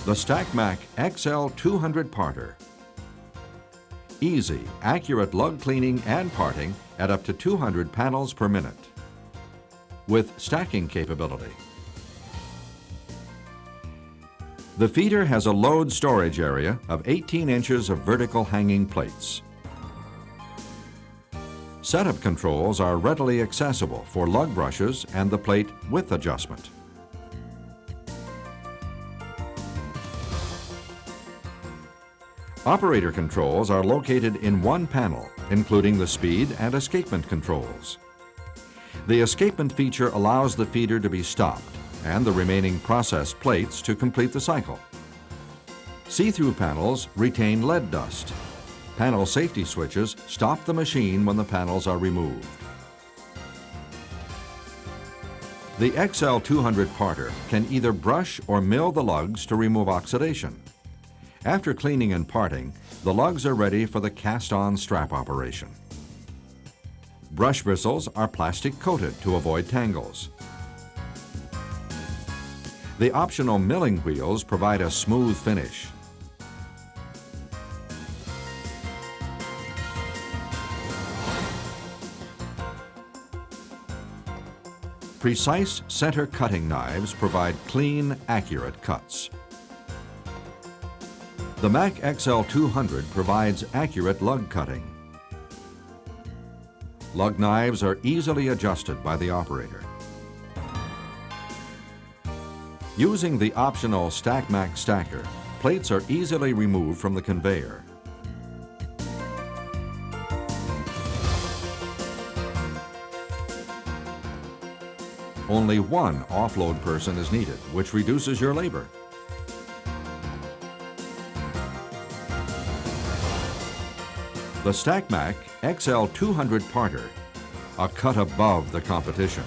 The StackMac XL200 parter. Easy, accurate lug cleaning and parting at up to 200 panels per minute. With stacking capability. The feeder has a load storage area of 18 inches of vertical hanging plates. Setup controls are readily accessible for lug brushes and the plate width adjustment. Operator controls are located in one panel, including the speed and escapement controls. The escapement feature allows the feeder to be stopped and the remaining processed plates to complete the cycle. See-through panels retain lead dust. Panel safety switches stop the machine when the panels are removed. The XL200 parter can either brush or mill the lugs to remove oxidation. After cleaning and parting, the lugs are ready for the cast-on strap operation. Brush bristles are plastic coated to avoid tangles. The optional milling wheels provide a smooth finish. Precise center cutting knives provide clean, accurate cuts. The Mac XL200 provides accurate lug cutting. Lug knives are easily adjusted by the operator. Using the optional StackMac stacker, plates are easily removed from the conveyor. Only one offload person is needed, which reduces your labor. The StackMac XL200 parter, a cut above the competition.